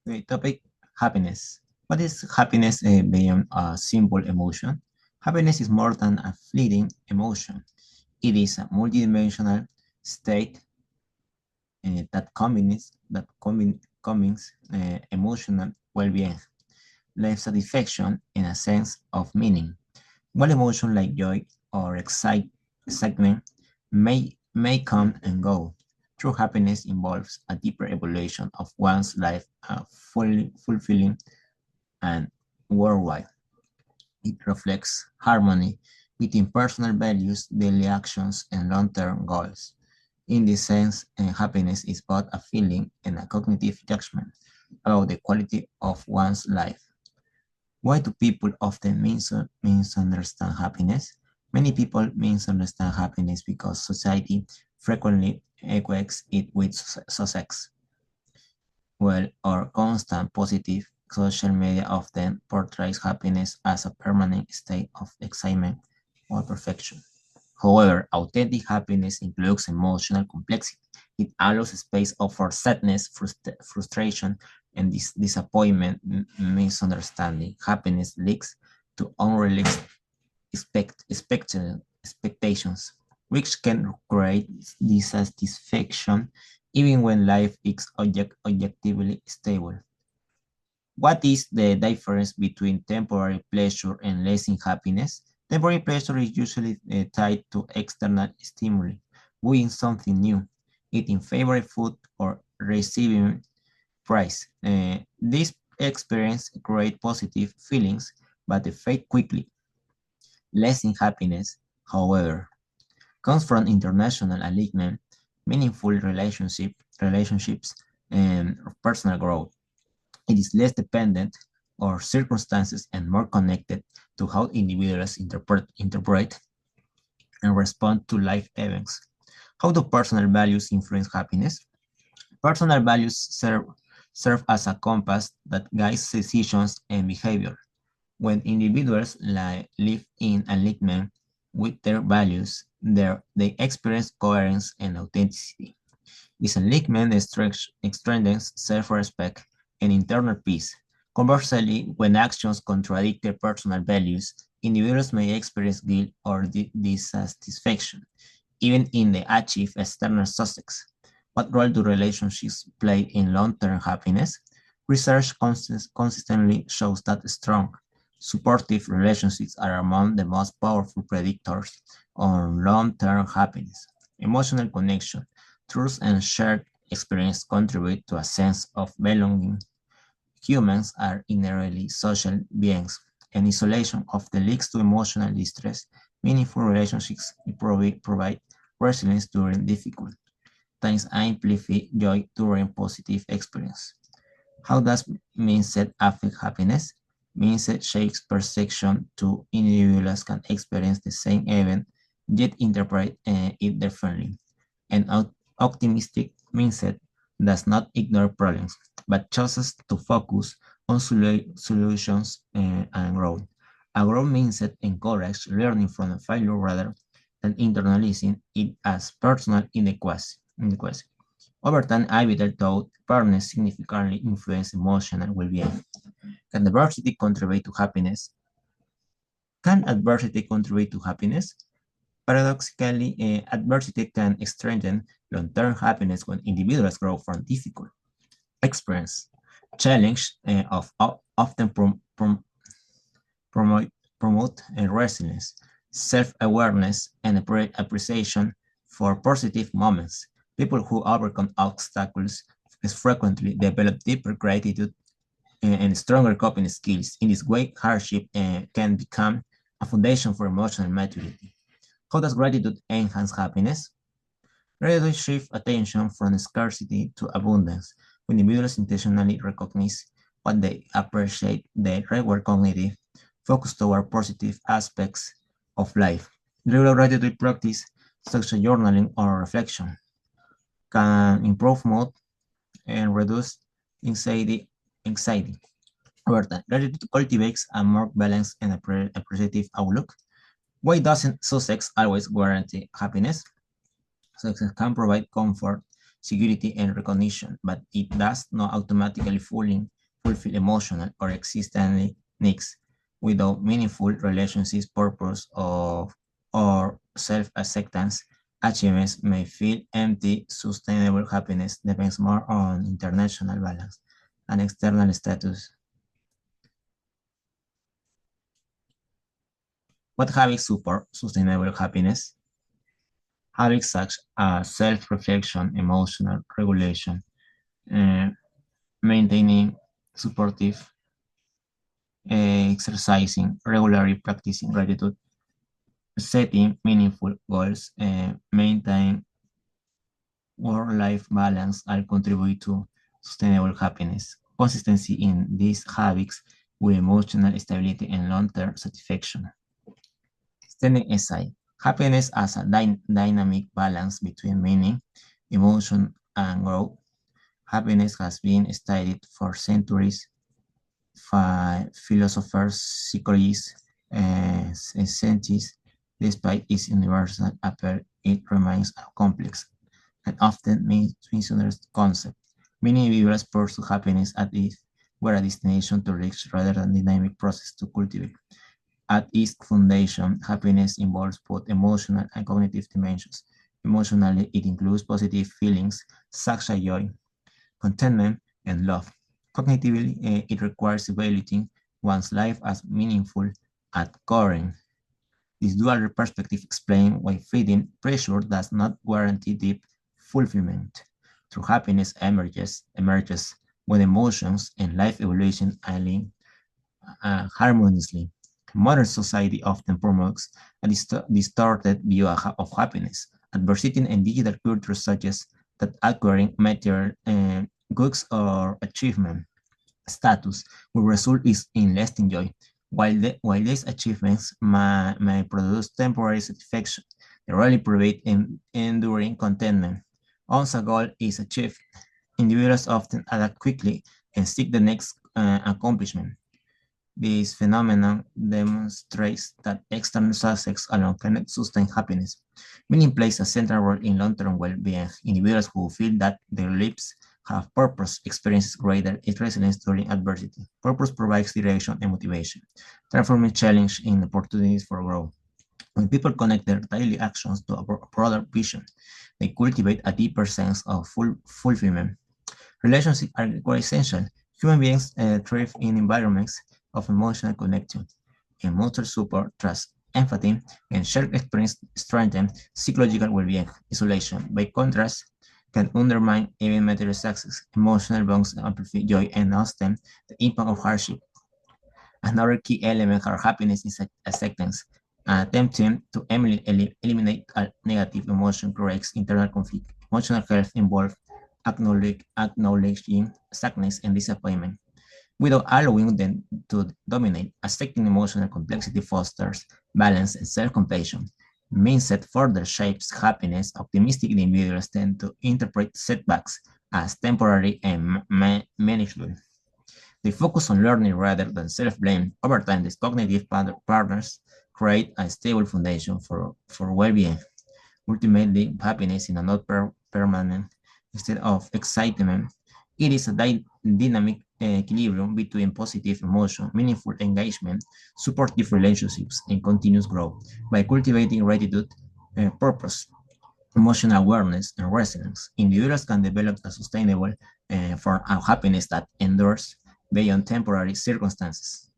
The topic happiness. What is happiness beyond a simple emotion? Happiness is more than a fleeting emotion. It is a multidimensional state that combines emotional well-being, life satisfaction, and a sense of meaning. One emotion like joy or excitement may come and go. True happiness involves a deeper evaluation of one's life, fully fulfilling and worldwide. It reflects harmony between personal values, daily actions, and long-term goals. In this sense, happiness is both a feeling and a cognitive judgment about the quality of one's life. Why do people often misunderstand happiness? Many people misunderstand happiness because society frequently equates it with success, well, or constant positive. Social media often portrays happiness as a permanent state of excitement or perfection. However, authentic happiness includes emotional complexity. It allows space for sadness, frustration, and disappointment, misunderstanding. Happiness leads to unrealistic expectations, which can create dissatisfaction even when life is objectively stable. What is the difference between temporary pleasure and lasting happiness? Temporary pleasure is usually tied to external stimuli, doing something new, eating favorite food, or receiving praise. This experience create positive feelings, but they fade quickly. Lasting happiness, however, comes from international alignment, meaningful relationships, and personal growth. It is less dependent on circumstances and more connected to how individuals interpret and respond to life events. How do personal values influence happiness? Personal values serve as a compass that guides decisions and behavior. When individuals live in alignment with their values, they experience coherence and authenticity. This alignment strengthens self-respect and internal peace. Conversely, when actions contradict their personal values, individuals may experience guilt or dissatisfaction, even in the achieve external success. What role do relationships play in long-term happiness? Research consistently shows that strong, supportive relationships are among the most powerful predictors on long-term happiness. Emotional connection, trust, and shared experience contribute to a sense of belonging. Humans are inherently social beings, and isolation often leads to emotional distress. Meaningful relationships provide resilience during difficult times and amplify joy during positive experience. How does mindset affect happiness? Mindset shapes perception. Two individuals can experience the same event, yet interpret it differently. An optimistic mindset does not ignore problems, but chooses to focus on solutions and growth. A growth mindset encourages learning from a failure rather than internalizing it as personal inadequacy. Over time, habitual thought patterns significantly influence emotional well-being. Can adversity contribute to happiness? Can adversity contribute to happiness? Paradoxically, adversity can strengthen long-term happiness when individuals grow from difficult experience. Challenge often promote resilience, self-awareness, and appreciation for positive moments. People who overcome obstacles frequently develop deeper gratitude and stronger coping skills. In this way, hardship can become a foundation for emotional maturity. How does gratitude enhance happiness? Gratitude shifts attention from scarcity to abundance. When individuals intentionally recognize what they appreciate, they reward cognitive focus toward positive aspects of life. Regular gratitude practice, such as journaling or reflection, can improve mood and reduce anxiety. Over time, gratitude cultivates a more balanced and appreciative outlook. Why doesn't success always guarantee happiness? Success can provide comfort, security, and recognition, but it does not automatically fully fulfill emotional or existential needs without meaningful relationships, purpose, or self-acceptance. Achievements may feel empty. Sustainable happiness depends more on international balance and external status. What habits support sustainable happiness? Habits such as self-reflection, emotional regulation, uh, maintaining supportive exercising, regularly practicing gratitude, setting meaningful goals, maintain work-life balance all contribute to sustainable happiness. Consistency in these habits with emotional stability and long-term satisfaction. Standing aside, happiness as a dynamic balance between meaning, emotion, and growth. Happiness has been studied for centuries philosophers, psychologists, and scientists. Despite its universal appeal, it remains a complex and often misunderstood concept. Many individuals pursue happiness as if were a destination to reach rather than a dynamic process to cultivate. At its foundation, happiness involves both emotional and cognitive dimensions. Emotionally, it includes positive feelings such as joy, contentment, and love. Cognitively, it requires evaluating one's life as meaningful at core. This dual perspective explains why feeding pressure does not guarantee deep fulfillment. True happiness emerges when emotions and life evaluation align harmoniously. Modern society often promotes a distorted view of happiness. Adversity and digital culture suggest that acquiring material goods or achievement status will result in lasting joy. While these achievements may produce temporary satisfaction, they rarely provide enduring contentment. Once a goal is achieved, individuals often adapt quickly and seek the next accomplishment. This phenomenon demonstrates that external success alone cannot sustain happiness. Meaning plays a central role in long-term well-being. Individuals who feel that their lives have purpose experience greater resilience during adversity. Purpose provides direction and motivation, transforming challenge in opportunities for growth. When people connect their daily actions to a broader vision, they cultivate a deeper sense of fulfillment. Relationships are quite essential. Human beings thrive in environments of emotional connection, and mutual support, trust, empathy, and shared experience strengthen psychological well-being. Isolation, by contrast, can undermine even material success. Emotional bonds amplify joy and often the impact of hardship. Another key element of happiness is acceptance. Attempting to eliminate a negative emotion creates internal conflict. Emotional health involves acknowledging sadness and disappointment without allowing them to dominate. Accepting emotional complexity fosters balance and self-compassion. Mindset further shapes happiness. Optimistic individuals tend to interpret setbacks as temporary and manageable. They focus on learning rather than self-blame. Over time, these cognitive partners create a stable foundation for well-being. Ultimately, happiness is not permanent. Instead of excitement, it is a dynamic equilibrium between positive emotion, meaningful engagement, supportive relationships, and continuous growth. By cultivating gratitude, purpose, emotional awareness, and resilience, individuals can develop a sustainable form of happiness that endures beyond temporary circumstances.